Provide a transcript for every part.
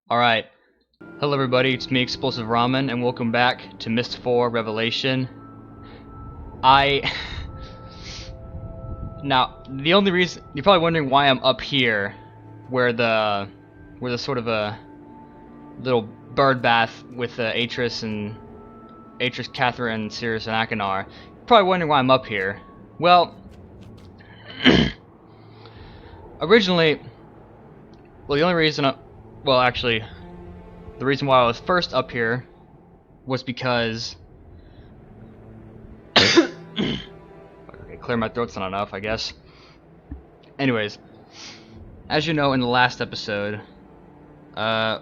Alright, hello everybody, it's me Explosive Ramen, and welcome back to Myst 4 Revelation. Now, the only reason... You're probably wondering why I'm up here, where the sort of a little bird bath with Atris, Catherine, Sirius, and Akanar. You're probably wondering why I'm up here. Well, originally... Well, the only reason... Well, actually... The reason why I was first up here was because... Okay, clear my throat's not enough, I guess. Anyways, as you know, in the last episode,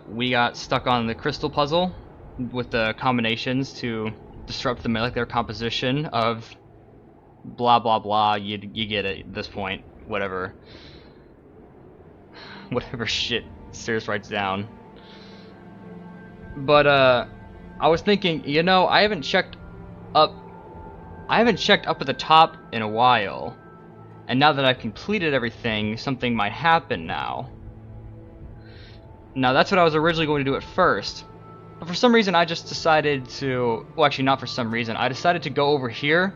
we got stuck on the crystal puzzle with the combinations to disrupt the molecular composition of blah blah blah. You get it at this point. Whatever shit Sirius writes down. But I was thinking, you know, I haven't checked up at the top in a while, and now that I've completed everything, something might happen now. Now that's what I was originally going to do at first, but for some reason I just decided to, well, actually not for some reason, I decided to go over here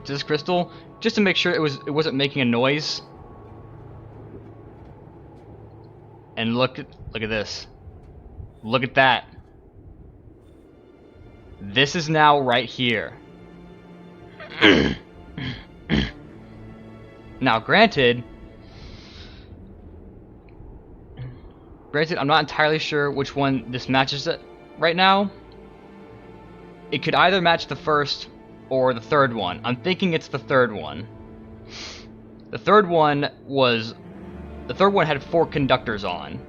to this crystal just to make sure it wasn't making a noise. And look at this. Look at that. This is now right here. Now, granted, I'm not entirely sure which one this matches it right now. It could either match the first or the third one. I'm thinking it's the third one. The third one had 4 conductors on.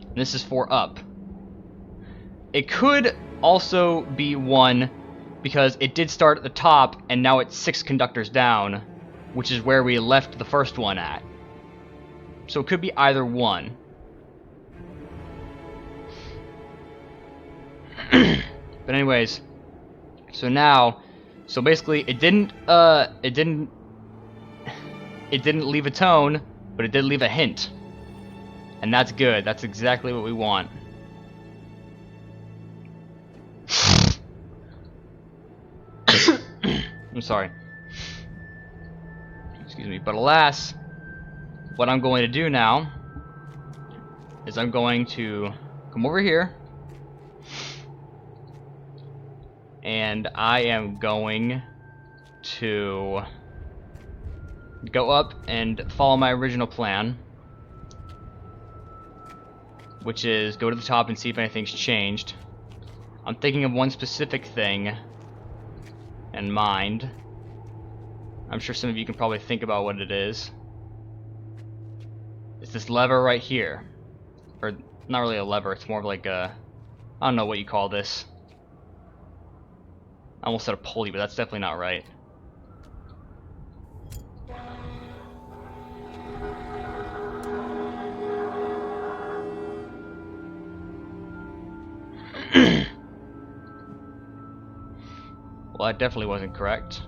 And this is 4 up. It could also be 1 because it did start at the top and now it's 6 conductors down, which is where we left the first one at. So it could be either one. But anyways, so basically it didn't leave a tone, but it did leave a hint. And that's good. That's exactly what we want. I'm sorry. Excuse me. But alas, what I'm going to do now is I'm going to come over here and I am going to go up and follow my original plan, which is go to the top and see if anything's changed. I'm thinking of one specific thing in mind. I'm sure some of you can probably think about what it is. It's this lever right here. Or, not really a lever, it's more of like a... I don't know what you call this. I almost said a pulley, but that's definitely not right. Well, that definitely wasn't correct.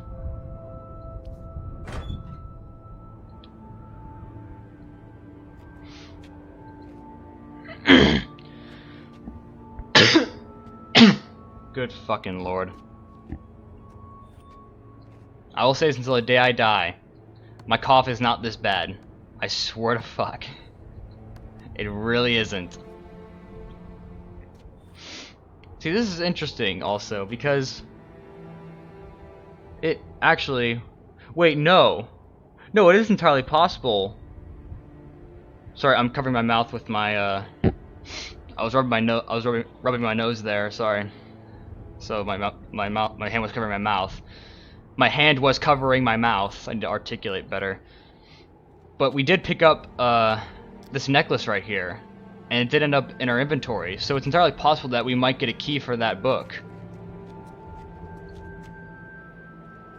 Good fucking lord. I will say this until the day I die. My cough is not this bad. I swear to fuck. It really isn't. See, this is interesting also because it actually... Wait, no. No, it is entirely possible. Sorry, I'm covering my mouth with my, I was rubbing my nose there, sorry. So my hand was covering my mouth. My hand was covering my mouth. I need to articulate better. But we did pick up, this necklace right here. And it did end up in our inventory. So it's entirely possible that we might get a key for that book.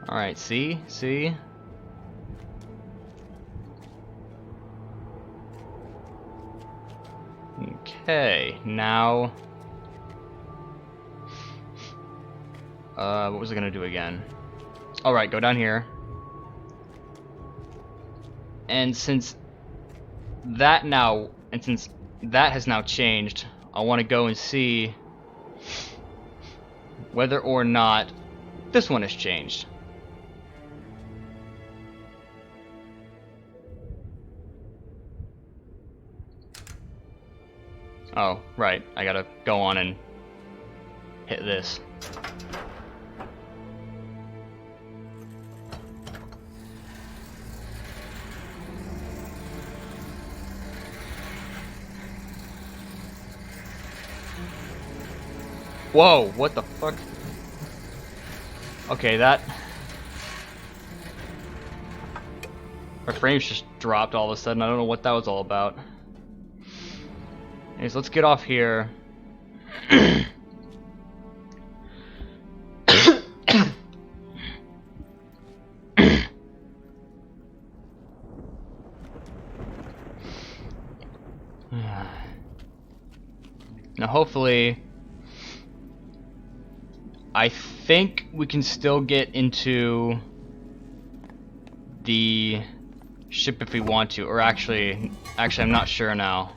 Alright, see? Okay, now... what was I gonna do again? Alright, go down here. And since And since that has now changed, I want to go and see whether or not this one has changed. Oh, right. I gotta go on and hit this. Whoa, what the fuck? Okay, that... My frames just dropped all of a sudden. I don't know what that was all about. Anyways, let's get off here. Now hopefully... I think we can still get into the ship if we want to, or actually I'm not sure now.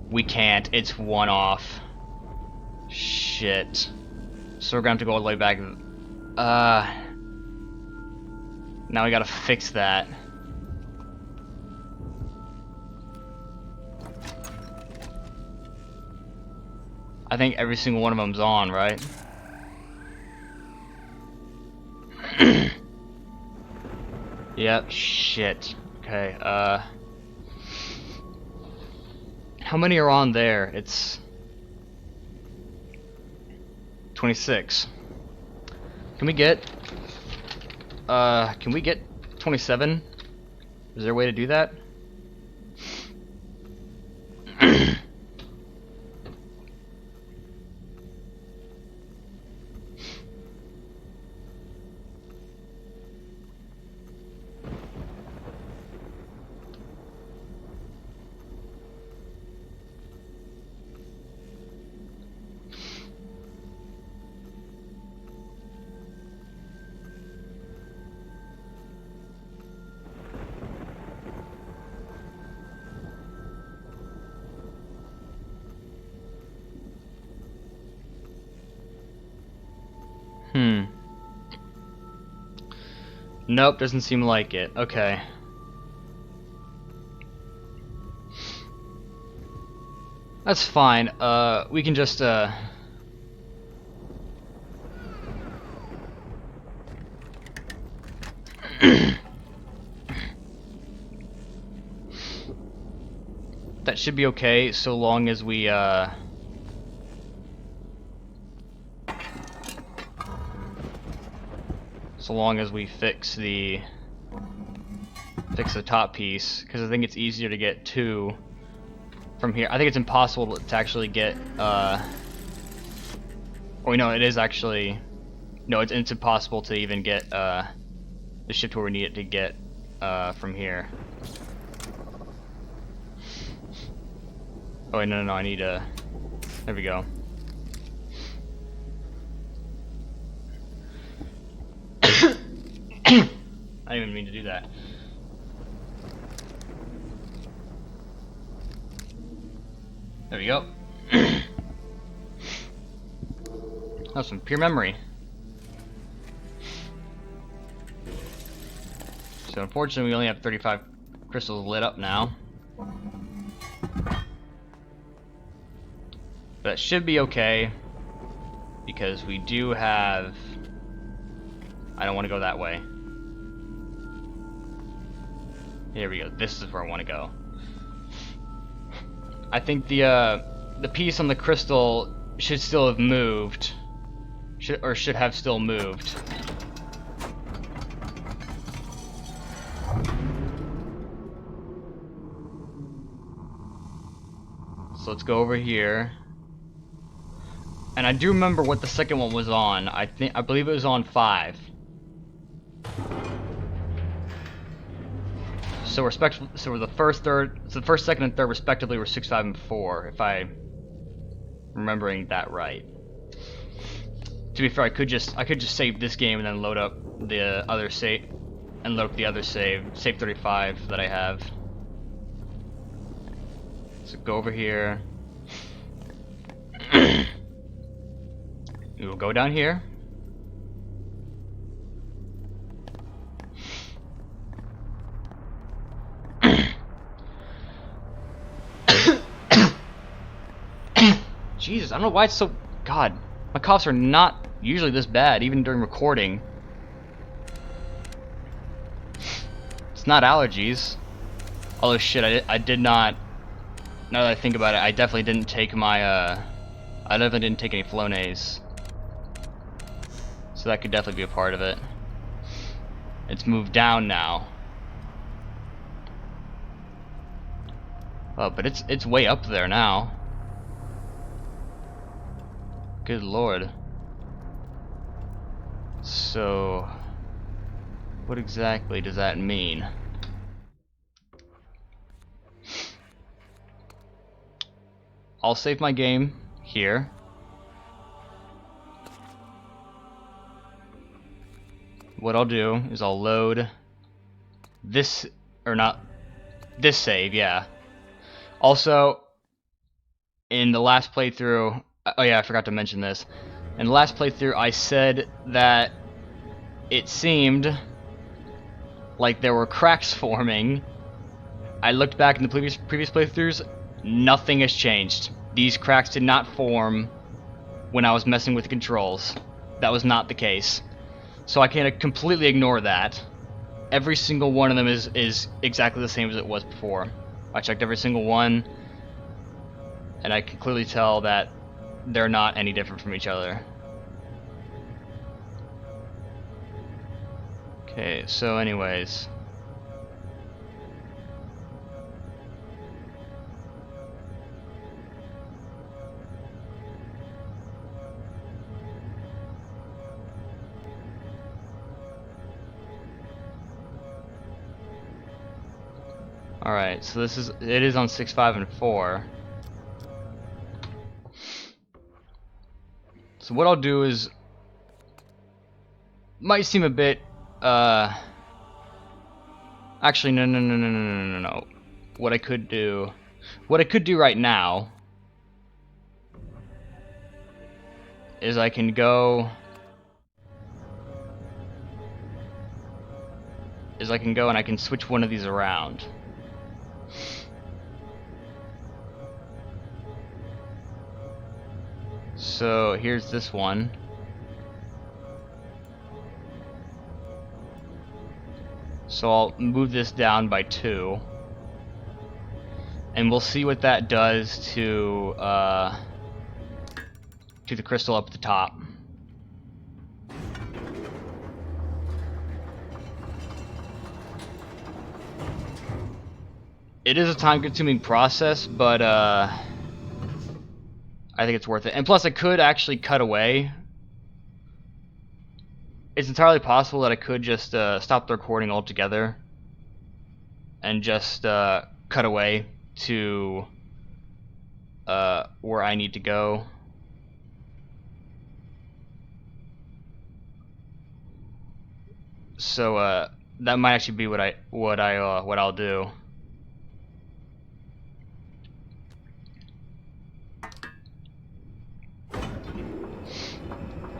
We can't, it's one off. Shit. So we're gonna have to go all the way back. Now we gotta fix that. I think every single one of them's on, right? Yep, shit. Okay, how many are on there? It's 26. Can we get 27? Is there a way to do that? Nope, doesn't seem like it. Okay. That's fine. We can just, That should be okay, so long as we, so long as we fix the top piece, because I think it's easier to get two from here. I think it's impossible to actually get oh no, it is actually, no, it's impossible to even get the ship to where we need it to get from here. Oh wait, no, I need a, there we go. I didn't even mean to do that. There we go. That's some pure memory. So unfortunately we only have 35 crystals lit up now. But it should be okay, because we do have... I don't want to go that way. Here we go. This is where I want to go. I think the piece on the crystal should still have moved. Should have still moved. So let's go over here. And I do remember what the second one was on. I believe it was on 5. So the first, second, and third respectively were 6, 5, and 4, if I'm remembering that right. To be fair, I could just save this game and then load up the other save, save 35 that I have. So go over here. We will go down here. Jesus, I don't know why it's so... God, my coughs are not usually this bad, even during recording. It's not allergies. Although shit, I did not... Now that I think about it, I definitely didn't take my, I definitely didn't take any Flonase. So that could definitely be a part of it. It's moved down now. Oh, but it's way up there now. Good lord. So... what exactly does that mean? I'll save my game here. What I'll do is I'll load this, or not, this save, yeah. Also, in the last playthrough, oh yeah, I forgot to mention this. In the last playthrough, I said that it seemed like there were cracks forming. I looked back in the previous playthroughs, nothing has changed. These cracks did not form when I was messing with the controls. That was not the case. So I can completely ignore that. Every single one of them is exactly the same as it was before. I checked every single one, and I can clearly tell that they're not any different from each other. Okay, so anyways. Alright, so it is on 6, 5, and 4. So what I'll do is, might seem a bit, actually no. What I could do right now is I can go and I can switch one of these around. So here's this one. So I'll move this down by 2. And we'll see what that does to the crystal up at the top. It is a time-consuming process, but I think it's worth it. And plus, I could actually cut away. It's entirely possible that I could just stop the recording altogether and just cut away to where I need to go. So that might actually be what I'll do.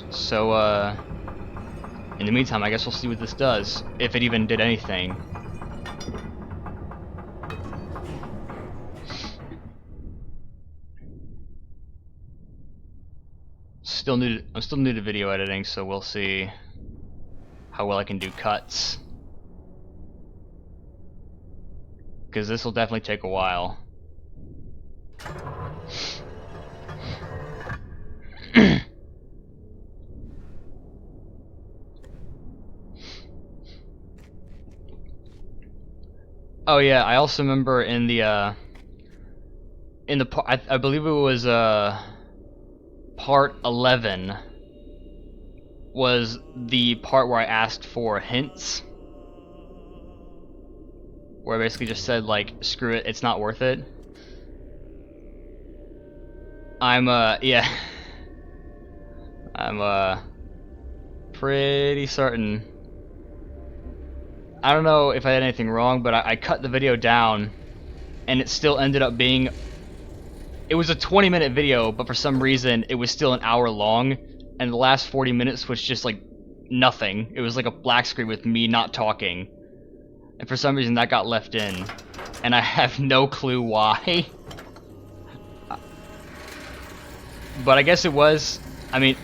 So in the meantime, I guess we'll see what this does, if it even did anything. I'm still new to video editing, so we'll see how well I can do cuts. Because this will definitely take a while. Oh yeah, I also remember in the I believe it was part 11 was the part where I asked for hints, where I basically just said like, screw it, it's not worth it. Yeah, I'm pretty certain. I don't know if I did anything wrong, but I cut the video down, and it still ended up being it was a 20-minute video, but for some reason it was still an hour long, and the last 40 minutes was just like nothing. It was like a black screen with me not talking, and for some reason that got left in, and I have no clue why. But I guess it was. I mean,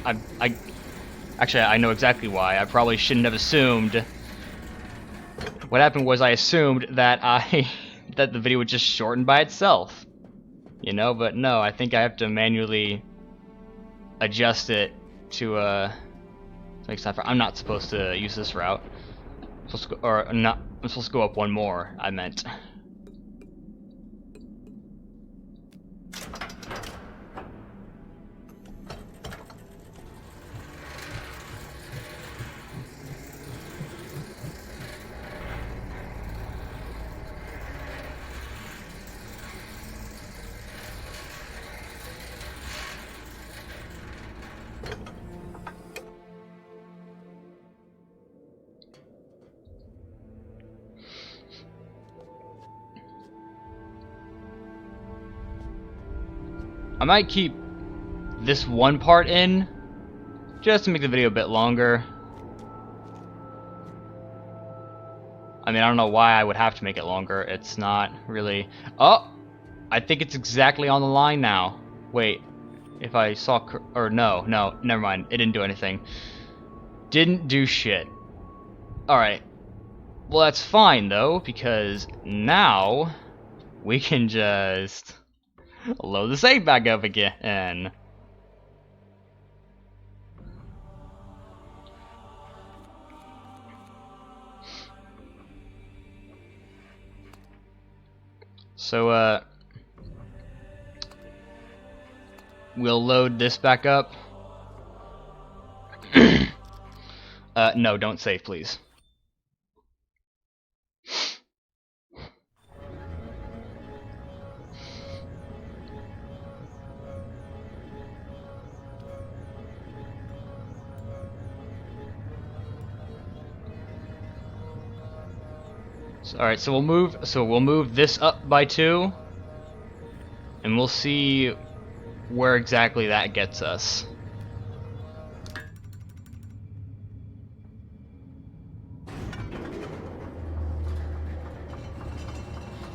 actually I know exactly why. I probably shouldn't have assumed. What happened was I assumed that that the video would just shorten by itself, you know. But no, I think I have to manually adjust it to make stuff. I'm not supposed to use this route. I'm supposed to go, or not. I'm supposed to go up one more. I meant. I might keep this one part in, just to make the video a bit longer. I mean, I don't know why I would have to make it longer. It's not really... Oh! I think it's exactly on the line now. Wait, if I saw... Or no, never mind. It didn't do anything. Didn't do shit. Alright. Well, that's fine, though, because now we can just load the save back up again. So, we'll load this back up. No, don't save, please. Alright, so we'll move this up by 2, and we'll see where exactly that gets us.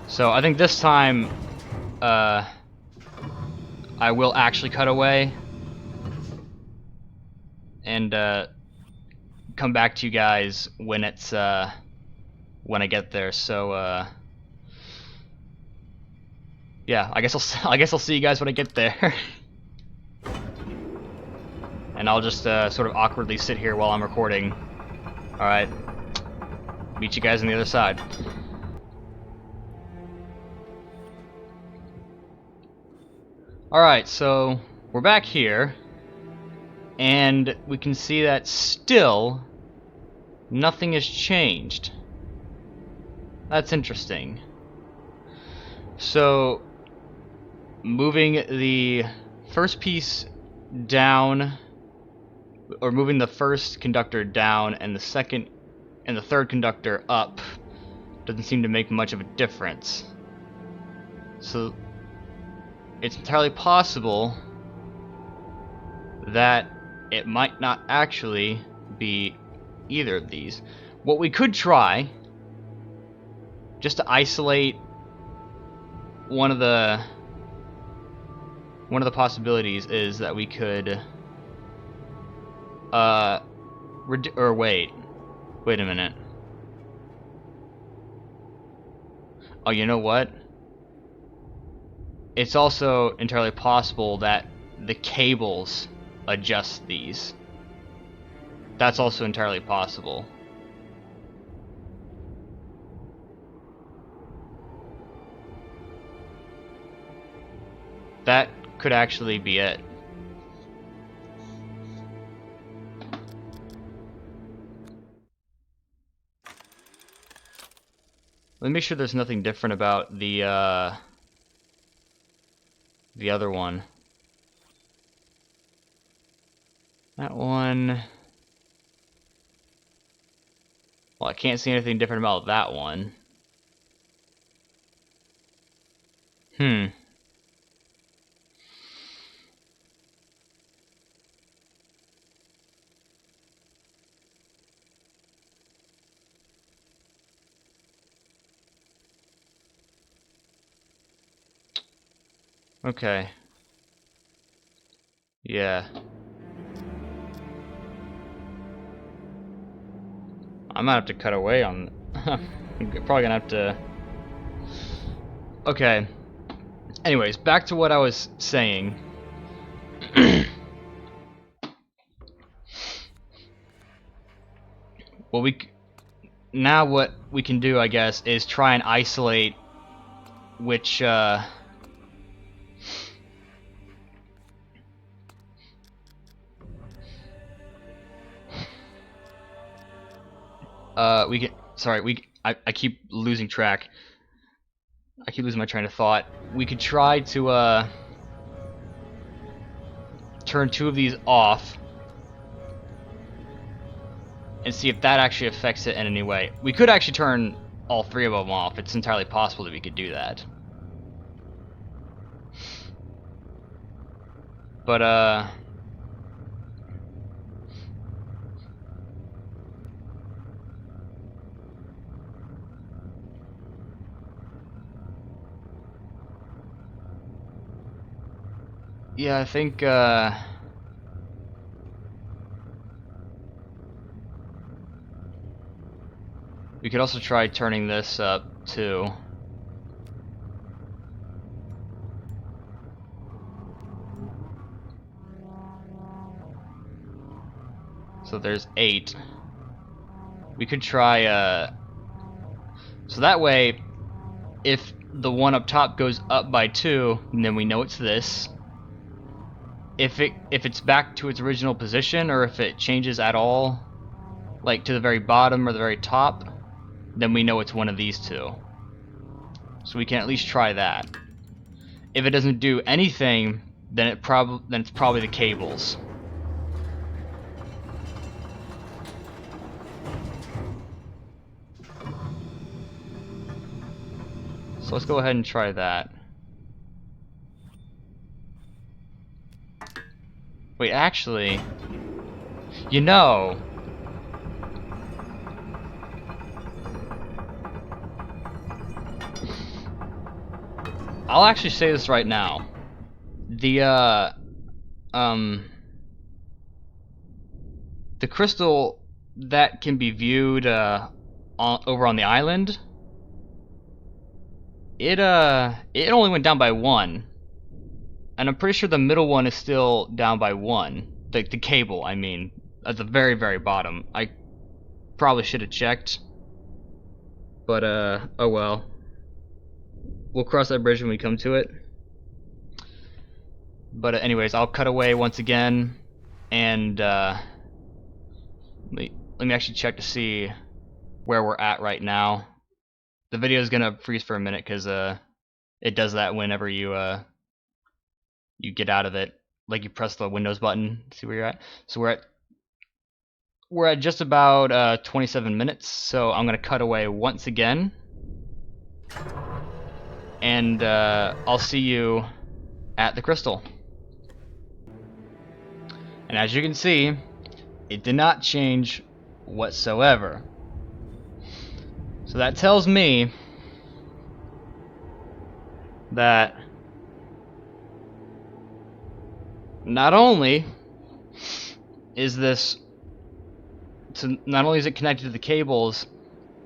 So I think this time I will actually cut away and come back to you guys when it's when I get there. So yeah, I guess I'll see you guys when I get there. And I'll just sort of awkwardly sit here while I'm recording. Alright. Meet you guys on the other side. Alright, so we're back here, and we can see that still nothing has changed. That's interesting. So, moving the first piece down, or moving the first conductor down and the second and the third conductor up, doesn't seem to make much of a difference. So it's entirely possible that it might not actually be either of these. What we could try, just to isolate one of the possibilities, is that we could or wait a minute. Oh, you know what? It's also entirely possible that the cables adjust these. That's also entirely possible. That could actually be it. Let me make sure there's nothing different about the other one. That one... Well, I can't see anything different about that one. Okay. Yeah. I might have to cut away on... I'm probably gonna have to... Okay. Anyways, back to what I was saying. Well, now what we can do, I guess, is try and isolate which, we can... Sorry, I keep losing track. I keep losing my train of thought. We could try to, turn 2 of these off and see if that actually affects it in any way. We could actually turn all 3 of them off. It's entirely possible that we could do that. But, yeah, I think, we could also try turning this up, too. So there's 8. We could try, so that way, if the one up top goes up by 2, then we know it's this. If it's back to its original position, or if it changes at all, like to the very bottom or the very top, then we know it's one of these 2. So we can at least try that. If it doesn't do anything, then it's probably the cables. So let's go ahead and try that. Wait, actually, you know, I'll actually say this right now. The crystal that can be viewed over on the island, it only went down by 1. And I'm pretty sure the middle one is still down by 1. The cable, I mean, at the very, very bottom. I probably should have checked. But, oh well. We'll cross that bridge when we come to it. But anyways, I'll cut away once again. And, let me actually check to see where we're at right now. The video is gonna freeze for a minute because, it does that whenever you get out of it, like you press the Windows button to see where you're at. So we're at just about 27 minutes, so I'm gonna cut away once again, and I'll see you at the crystal. And as you can see, it did not change whatsoever. So that tells me that not only is it connected to the cables,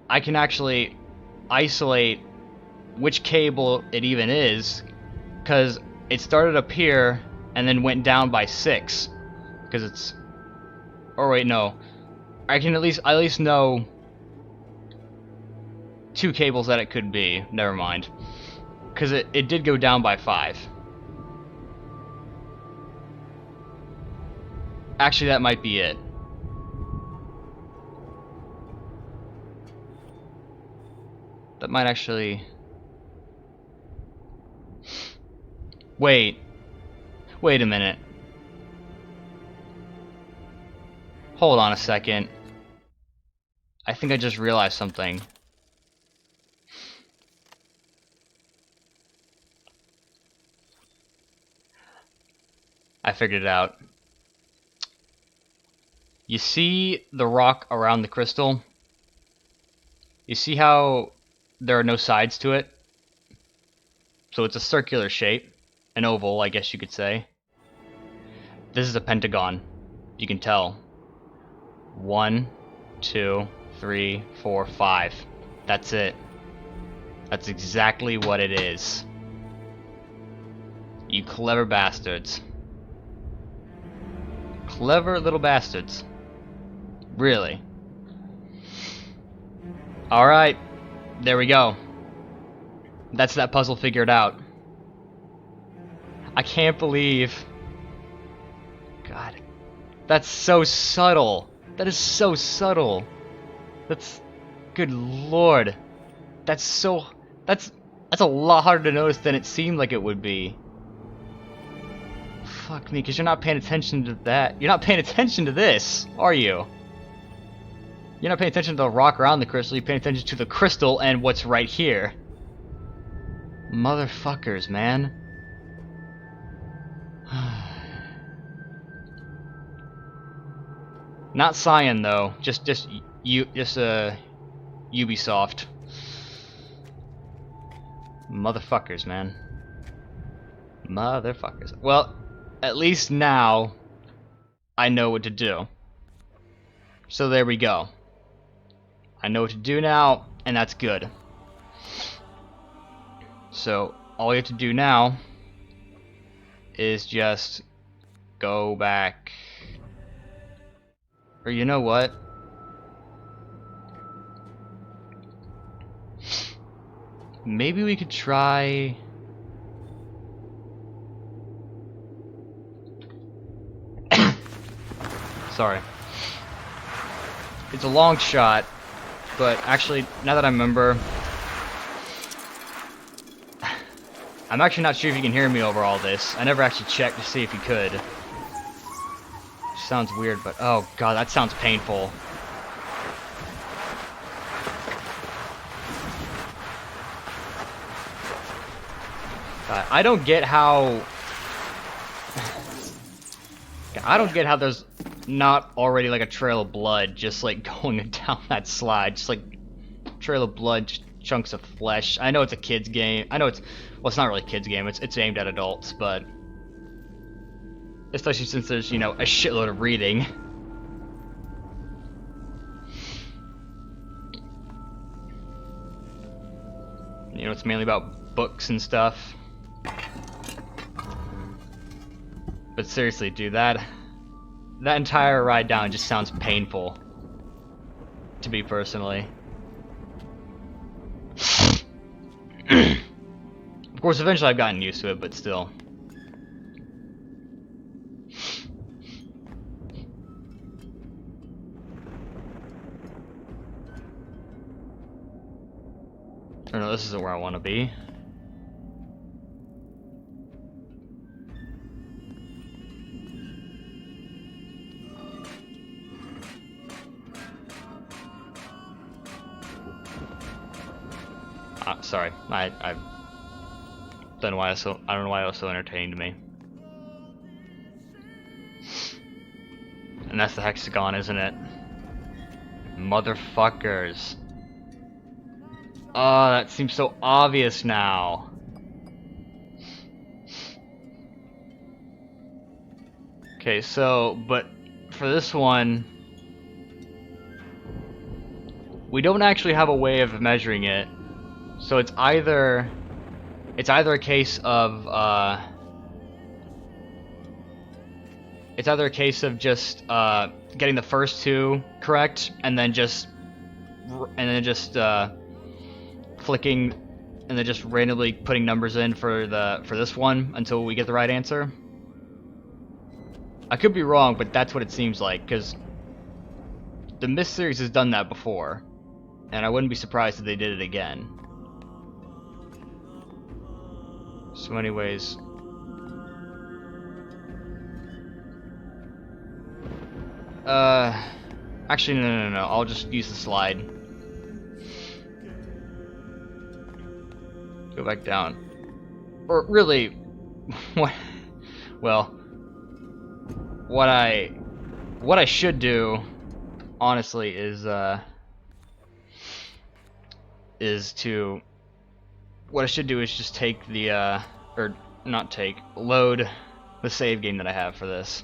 I can actually isolate which cable it even is, because it started up here and then went down by 6, because it's, or wait, no, I can at least know 2 cables that it could be. Never mind, because it did go down by 5. Actually, that might be it. That might actually... Wait a minute. Hold on a second. I think I just realized something. I figured it out. You see the rock around the crystal? You see how there are no sides to it? So it's a circular shape. an oval, I guess you could say. This is a pentagon. You can tell. 1, 2, 3, 4, 5. That's it. That's exactly what it is. You clever bastards. Clever little bastards. Really. Alright. There we go. That's that puzzle figured out. I can't believe... God. That's so subtle. That is so subtle. That's... Good lord. That's so... That's a lot harder to notice than it seemed like it would be. Fuck me, because you're not paying attention to that. You're not paying attention to this, are you? You're not paying attention to the rock around the crystal, you're paying attention to the crystal and what's right here. Motherfuckers, man. Not Cyan though, just Ubisoft. Motherfuckers, man. Motherfuckers. Well, at least now I know what to do. So there we go. I know what to do now, and that's good. So all you have to do now is just go back. Or you know what? Maybe we could try... Sorry. It's a long shot, but actually, now that I remember... I'm actually not sure if you can hear me over all this. I never actually checked to see if you could. Sounds weird, but oh god, that sounds painful. I don't get how... I don't get how there's not already like a trail of blood just like going down that slide. Just like trail of blood, chunks of flesh. I know it's a kid's game. I know it's... Well, it's not really a kid's game. It's aimed at adults, but... Especially since there's, you know, a shitload of reading. You know, it's mainly about books and stuff. But seriously, dude, that entire ride down just sounds painful. To me personally. Of course, eventually I've gotten used to it, but still. Oh no, this isn't where I want to be. Sorry, I don't know why I don't know why it was so entertaining to me. And that's the hexagon, isn't it? Motherfuckers. Oh, that seems so obvious now. Okay, so, but for this one, we don't actually have a way of measuring it. So it's either a case of just getting the first two correct and then just clicking and then just randomly putting numbers in for this one until we get the right answer. I could be wrong, but that's what it seems like, because the Myst series has done that before, and I wouldn't be surprised if they did it again. So anyways, actually no, I'll just use the slide. Go back down. Or really, well, what I should do, honestly, is what I should do is just take the, or not take, load the save game that I have for this.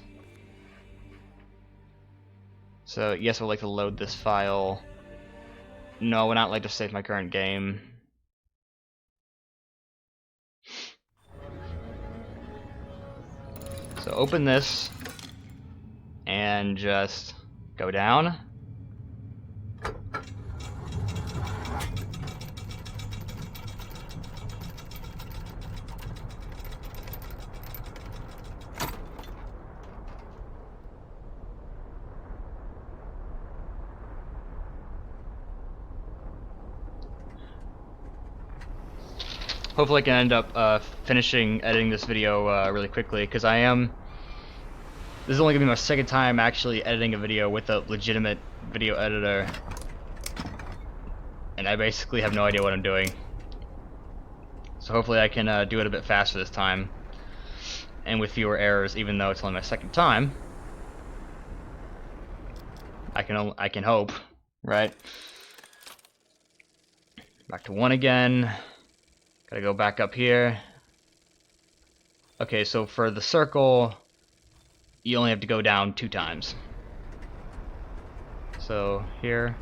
So yes, I would like to load this file. No, I would not like to save my current game. So open this and just go down. Hopefully I can end up finishing editing this video really quickly, because this is only going to be my second time actually editing a video with a legitimate video editor, and I basically have no idea what I'm doing. So hopefully I can do it a bit faster this time, and with fewer errors, even though it's only my second time. I can hope, right? Back to 1 again. Gotta go back up here. Okay, so for the circle, you only have to go down 2 times. So here,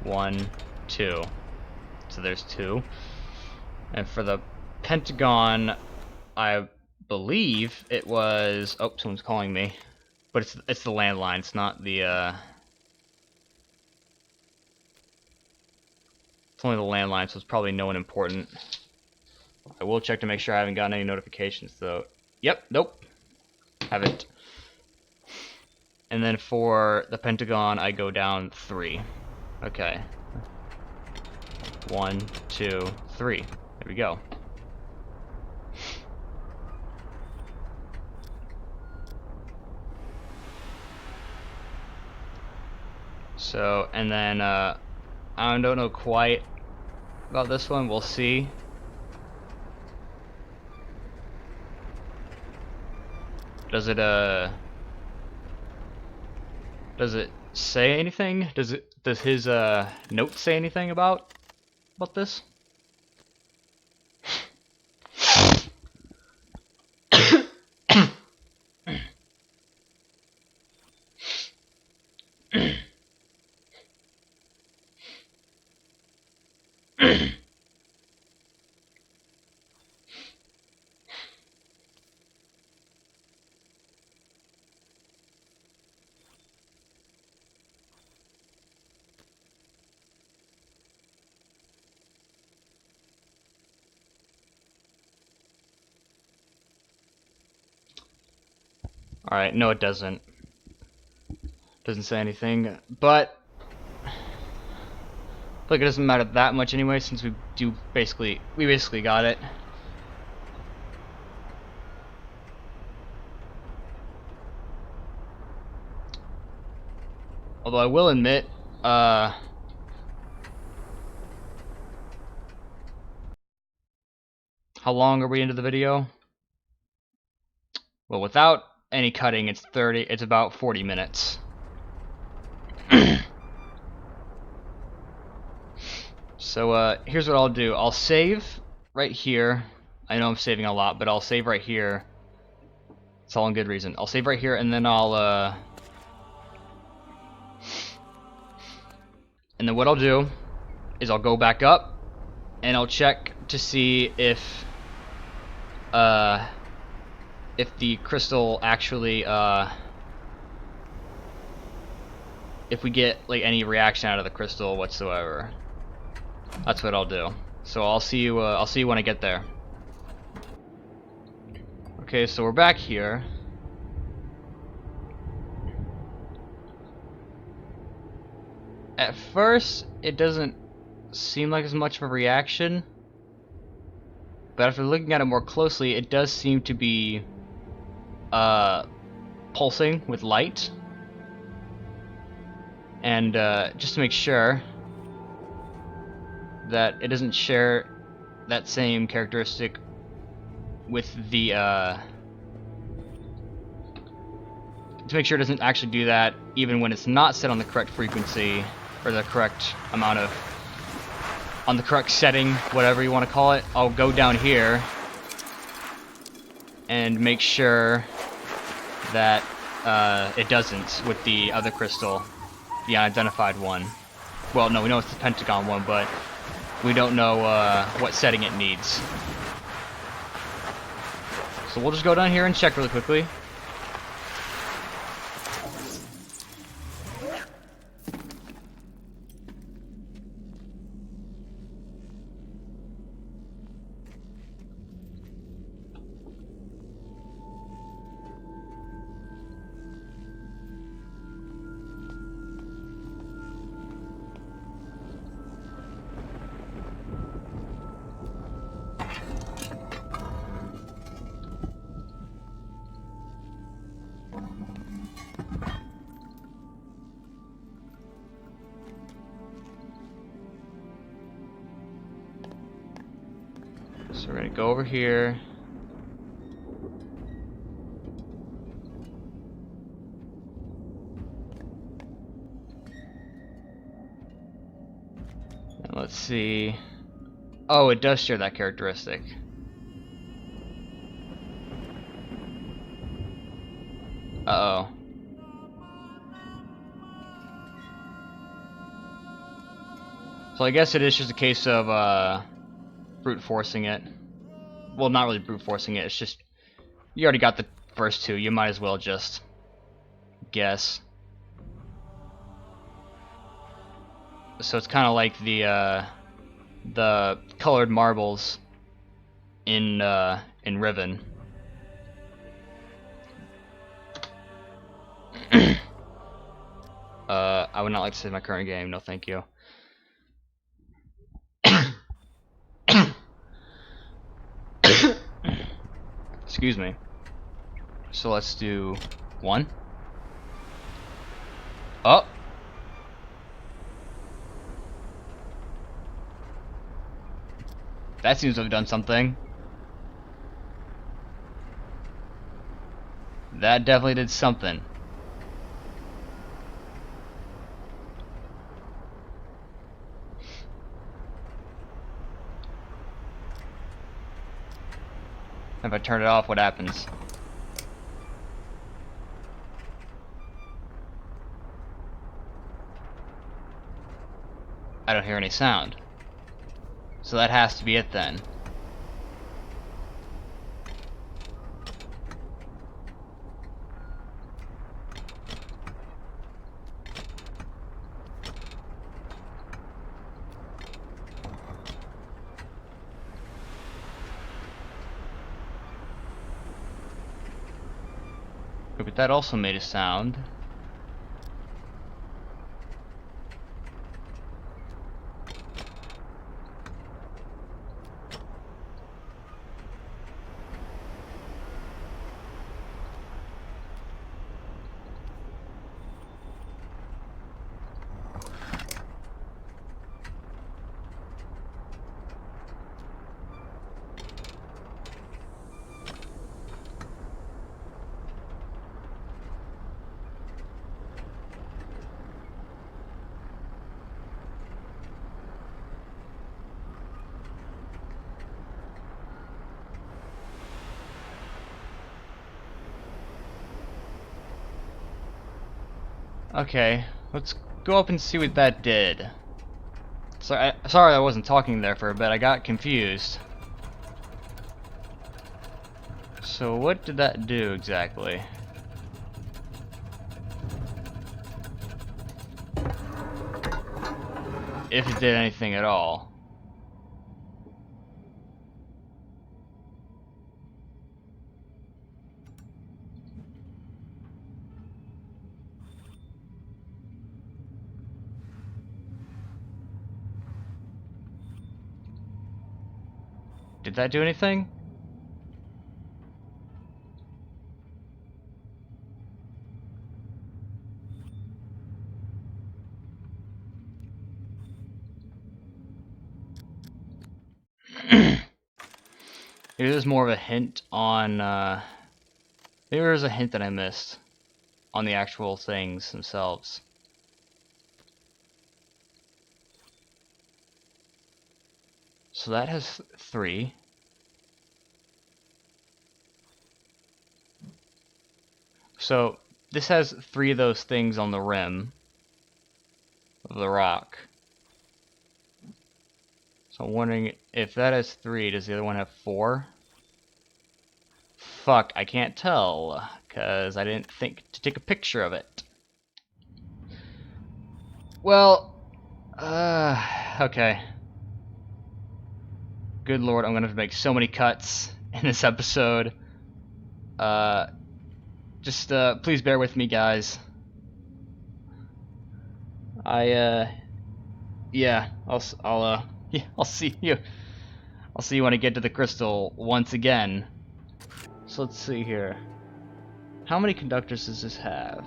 1, 2. So there's 2. And for the pentagon, I believe it was. Oh, someone's calling me. But it's the landline. It's not the. It's only the landline, so it's probably no one important. I will check to make sure I haven't gotten any notifications, though. Yep, nope. Haven't. And then for the pentagon, I go down 3. Okay. 1, 2, 3. There we go. So, and then, I don't know quite about this one. We'll see. Does it say anything? Does his note say anything about this? Alright, no it doesn't. Doesn't say anything, but like it doesn't matter that much anyway, since we basically got it. Although I will admit, how long are we into the video? Well, without any cutting, it's about 40 minutes. So here's what I'll do. I'll save right here. I know I'm saving a lot, but I'll save right here. It's all in good reason. I'll save right here, and then and then what I'll do is I'll go back up and I'll check to see if the crystal actually if we get like any reaction out of the crystal whatsoever. That's what I'll do. So I'll see you when I get there. Okay, so we're back here. At first, it doesn't seem like as much of a reaction, but after looking at it more closely, it does seem to be pulsing with light. And just to make sure that it doesn't share that same characteristic with the to make sure it doesn't actually do that even when it's not set on the correct frequency or the correct amount of on the correct setting, whatever you want to call it. I'll go down here and make sure that it doesn't with the other crystal, the unidentified one. Well, no, we know it's the Pentagon one, but we don't know what setting it needs. So we'll just go down here and check really quickly. So we're gonna go over here. And let's see. Oh, it does share that characteristic. Uh-oh. So I guess it is just a case of brute forcing it. Well, not really brute forcing it, it's just you already got the first two, you might as well just guess. So it's kind of like the colored marbles in Riven. I would not like to save my current game, no thank you. Excuse me. So let's do 1. Oh! That seems to have done something. That definitely did something. If I turn it off, what happens? I don't hear any sound. So that has to be it then. But that also made a sound. Okay, let's go up and see what that did. Sorry I wasn't talking there for a bit, I got confused. So what did that do exactly? If it did anything at all. Did that do anything? Maybe there's more of a hint on, maybe there's a hint that I missed on the actual things themselves. So that has 3. So this has 3 of those things on the rim of the rock. So I'm wondering if that has 3, does the other one have 4? Fuck, I can't tell, because I didn't think to take a picture of it. Well, okay. Good lord, I'm gonna have to make so many cuts in this episode. Just please bear with me, guys. Yeah, yeah, I'll see you. I'll see you when I get to the crystal once again. So let's see here. How many conductors does this have?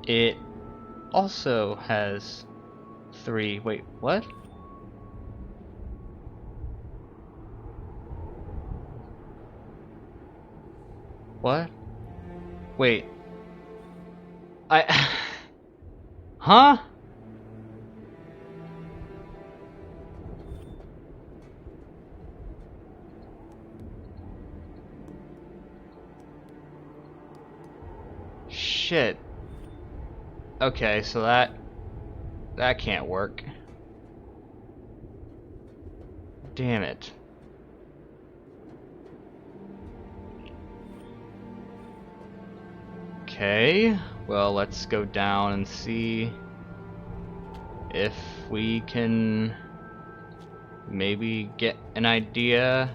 It also has 3. Wait, what? What? Wait. I... Huh? Shit. Okay, so that can't work. Damn it. Okay, well, let's go down and see if we can maybe get an idea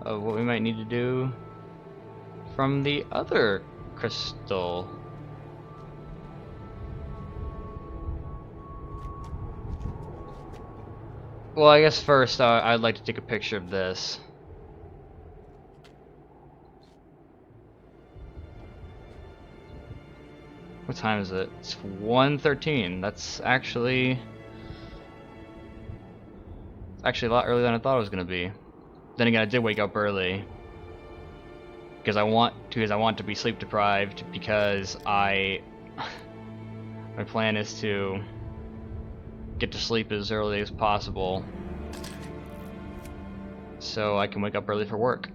of what we might need to do from the other crystal. Well, I guess first I'd like to take a picture of this. What time is it? It's 1:13. That's actually a lot earlier than I thought it was gonna be. Then again, I did wake up early because I want to be sleep deprived because my plan is to get to sleep as early as possible so I can wake up early for work.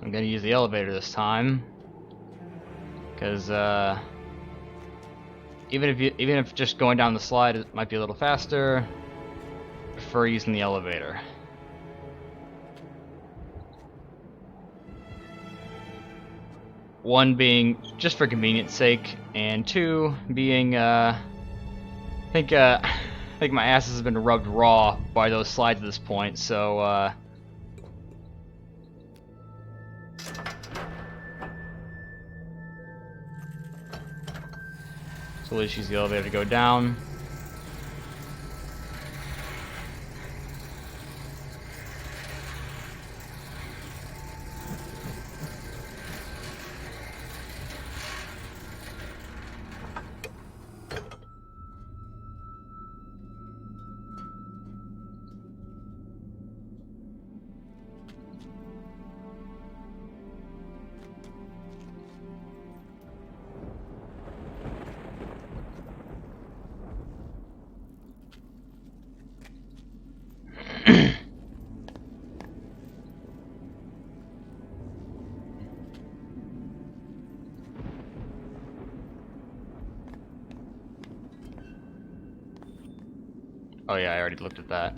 I'm gonna use the elevator this time because even if just going down the slide it might be a little faster, I prefer using the elevator. One being just for convenience sake, and 2 being I think my ass has been rubbed raw by those slides at this point, so so let's use the elevator to go down. Oh yeah, I already looked at that.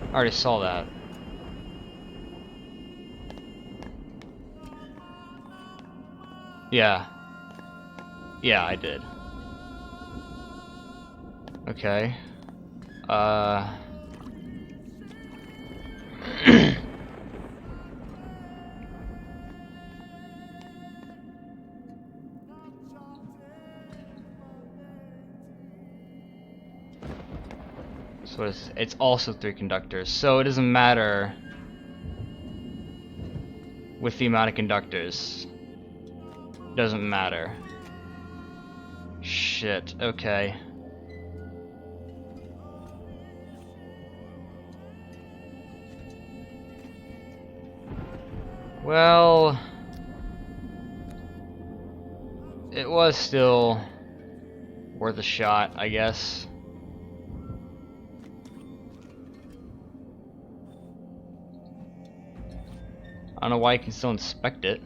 I already saw that. Yeah. Yeah, I did. Okay. So it's also 3 conductors, so it doesn't matter with the amount of conductors. Doesn't matter. Shit, okay. Well, it was still worth a shot, I guess. I don't know why you can still inspect it.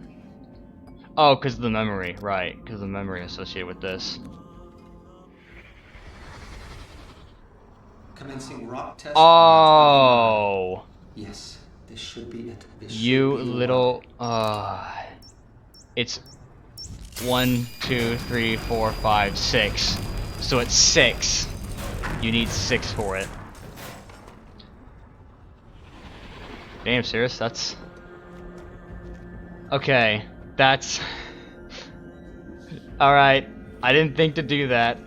Oh, because of the memory, right, because of the memory associated with this. Commencing rock test. Oh! Yes, this should be it. This You should be the little... one. It's 1, 2, 3, 4, 5, 6. So it's 6. You need 6 for it. Damn, serious? That's... Okay, that's... Alright, I didn't think to do that.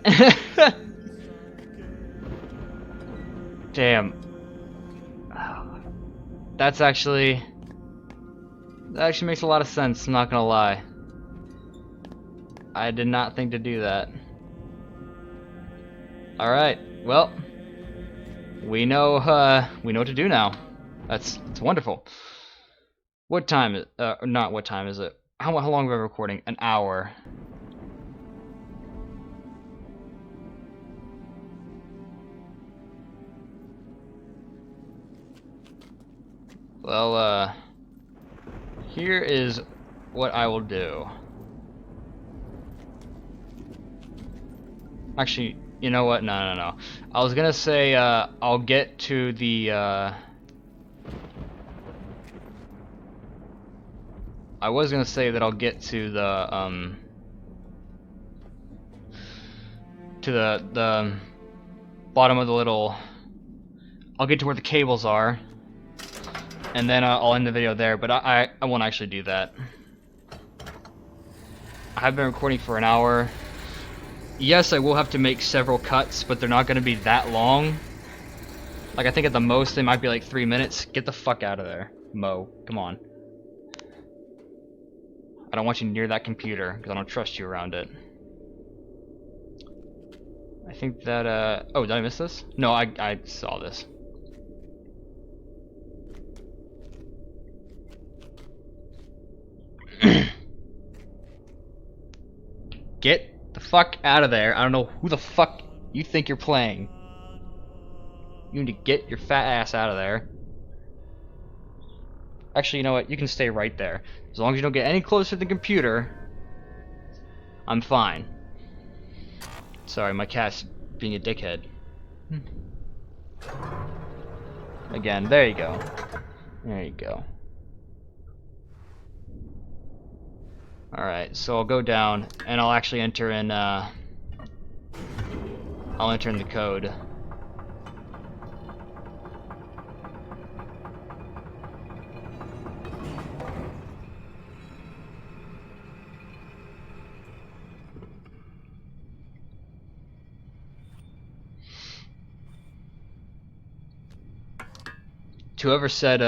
Damn. That's actually... That actually makes a lot of sense, I'm not gonna lie. I did not think to do that. Alright, well... We know what to do now. That's wonderful. What time is not what time is it? How long are we recording? An hour. Well, here is what I will do. Actually, you know what? No. I was gonna say, I'll get to the, I was gonna say that I'll get to the, the bottom of the little... I'll get to where the cables are. And then I'll end the video there, but I won't actually do that. I've been recording for an hour. Yes, I will have to make several cuts, but they're not going to be that long. Like, I think at the most they might be like 3 minutes. Get the fuck out of there, Mo. Come on. I don't want you near that computer, because I don't trust you around it. I think that, oh, did I miss this? No, I saw this. Get the fuck out of there. I don't know who the fuck you think you're playing. You need to get your fat ass out of there. Actually, you know what? You can stay right there. As long as you don't get any closer to the computer, I'm fine. Sorry, my cat's being a dickhead. Again, there you go. There you go. Alright, so I'll go down and I'll actually enter in I'll enter in the code. To whoever said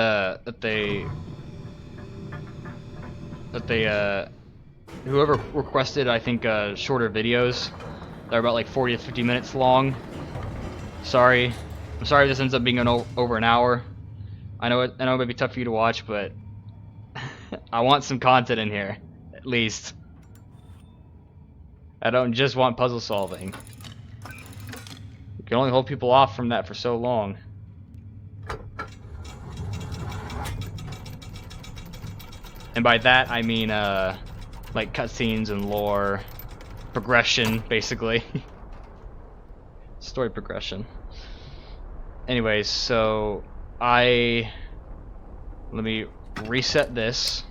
whoever requested, I think, shorter videos that are about like 40 to 50 minutes long. Sorry. I'm sorry if this ends up being over an hour. I know it may be tough for you to watch, but I want some content in here, at least. I don't just want puzzle solving. You can only hold people off from that for so long. And by that I mean like cutscenes and lore progression, basically. Story progression. Anyways, so let me reset this.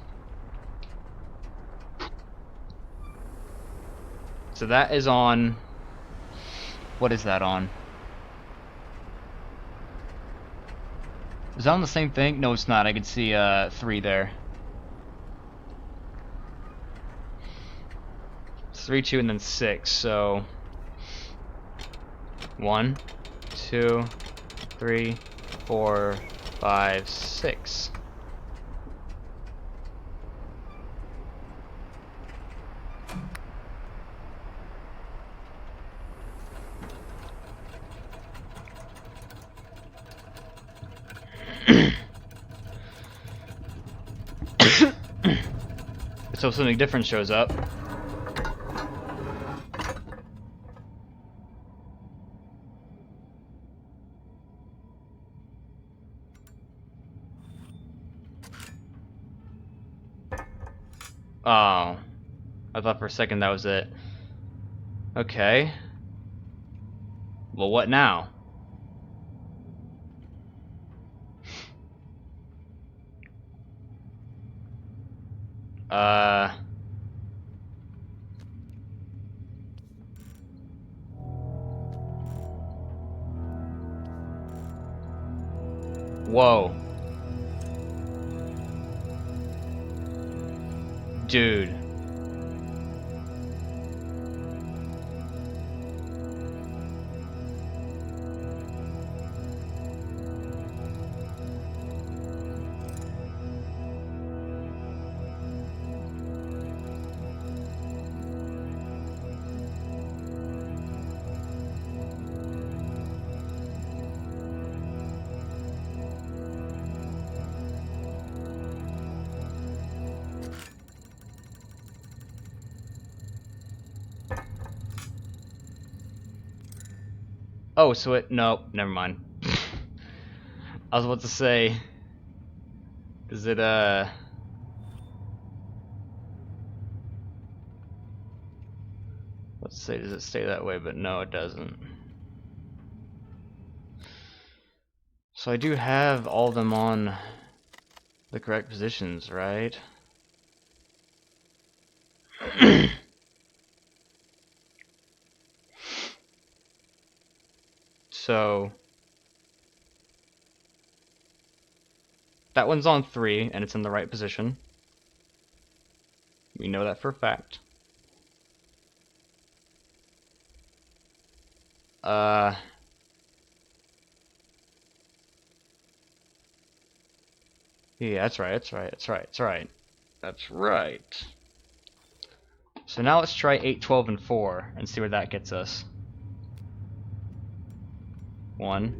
So that is on... What is that on? Is that on the same thing? No, it's not. I can see 3 there. 3, 2, and then 6. So 1, 2, 3, 4, 5, 6. So something different shows up. Oh. I thought for a second that was it. Okay. Well, what now? Whoa. Dude. Oh, so it... Nope, never mind. I was about to say... Is it, let's say, does it stay that way? But no, it doesn't. So I do have all of them on the correct positions, right? So... That one's on 3, and it's in the right position. We know that for a fact. Yeah, that's right, that's right, that's right, that's right. That's right. So now let's try 8, 12, and 4, and see where that gets us. 1,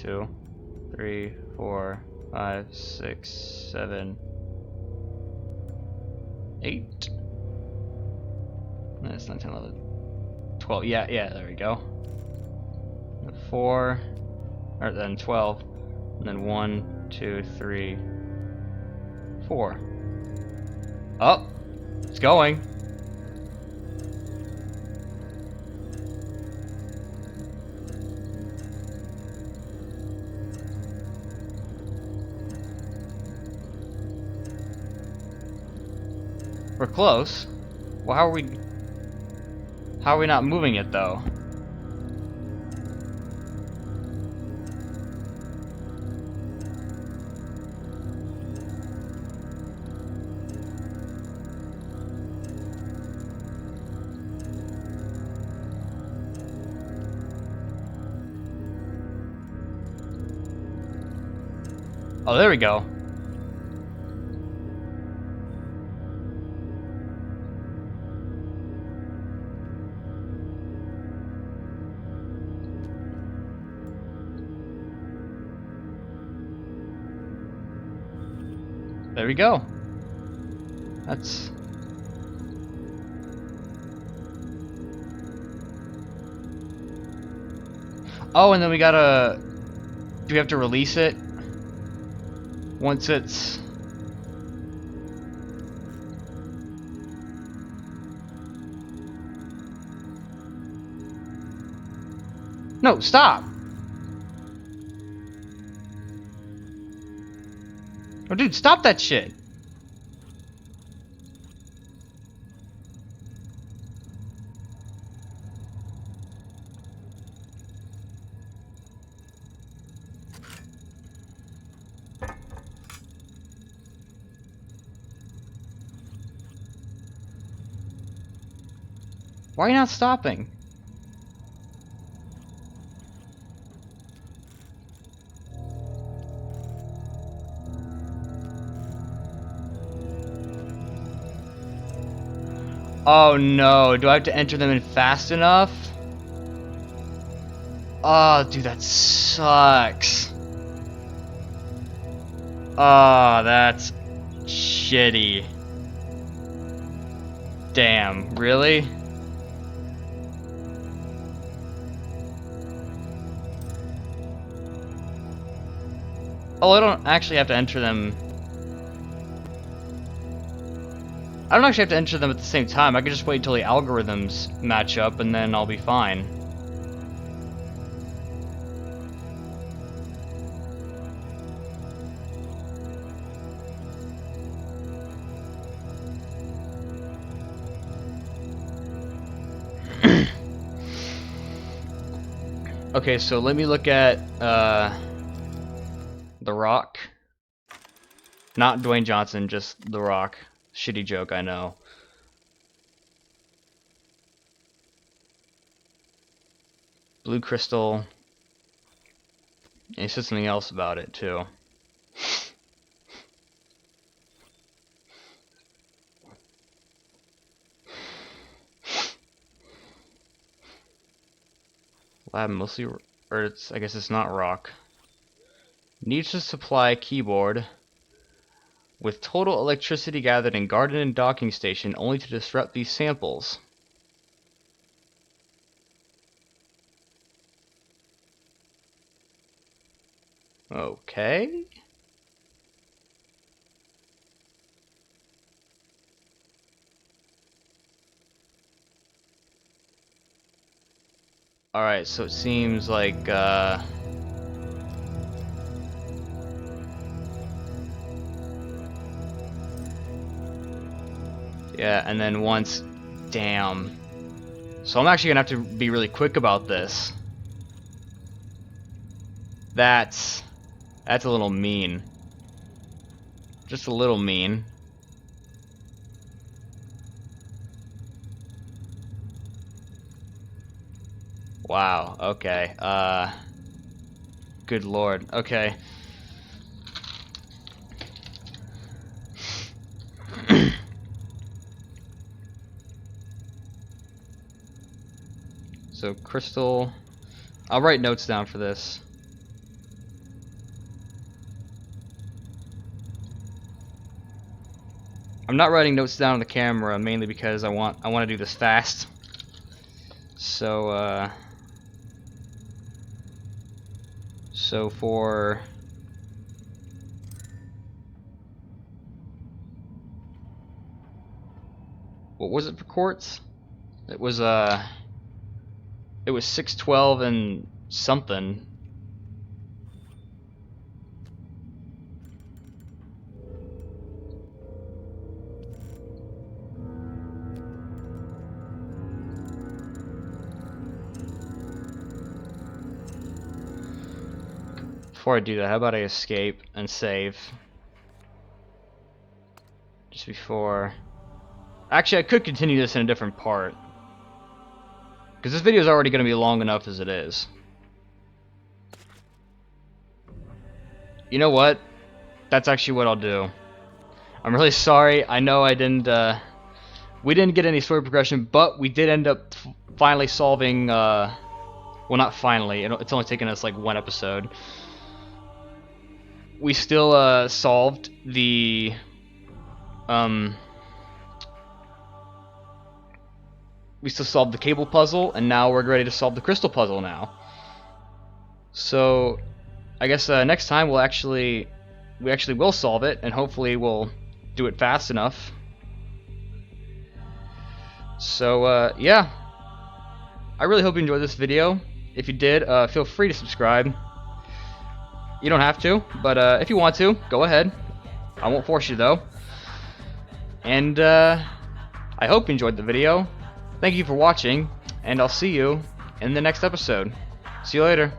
2, 3, 4, 5, 6, 7, 8. That's 9, 10, 11, 12. Yeah, there we go. 4, or then 12, and then 1, 2, 3, 4. Oh, it's going. We're close. Well, how are we not moving it though? Oh, there we go. There we go. That's... Oh, and then we gotta... Do we have to release it? Once it's... No, stop! Oh, dude, stop that shit! Why are you not stopping? Oh no, do I have to enter them in fast enough? Oh, dude, that sucks. Oh, that's shitty. Damn, really? Oh, I don't actually have to enter them. I don't actually have to enter them at the same time. I can just wait until the algorithms match up and then I'll be fine. Okay, so let me look at The Rock. Not Dwayne Johnson, just The Rock. Shitty joke, I know. Blue Crystal. And he said something else about it, too. Lab mostly, or it's, I guess it's not rock. Needs to supply keyboard with total electricity gathered in garden and docking station only to disrupt these samples. Okay. Alright, so it seems like, yeah, and then once... Damn. So I'm actually gonna have to be really quick about this. That's a little mean. Just a little mean. Wow, okay. Good lord. Okay. So, crystal... I'll write notes down for this. I'm not writing notes down on the camera mainly because I want to do this fast. So so for what was it for quartz? It was 612 and something. Before I do that, how about I escape and save? Just before... Actually, I could continue this in a different part. Because this video is already going to be long enough as it is. You know what? That's actually what I'll do. I'm really sorry. I know I didn't... we didn't get any story progression, but we did end up finally solving... well, not finally. It's only taken us like one episode. We still solved the cable puzzle, and now we're ready to solve the crystal puzzle now. So I guess next time we actually will solve it, and hopefully we'll do it fast enough. So yeah, I really hope you enjoyed this video. If you did, feel free to subscribe. You don't have to, but if you want to, go ahead. I won't force you though. And I hope you enjoyed the video. Thank you for watching, and I'll see you in the next episode. See you later.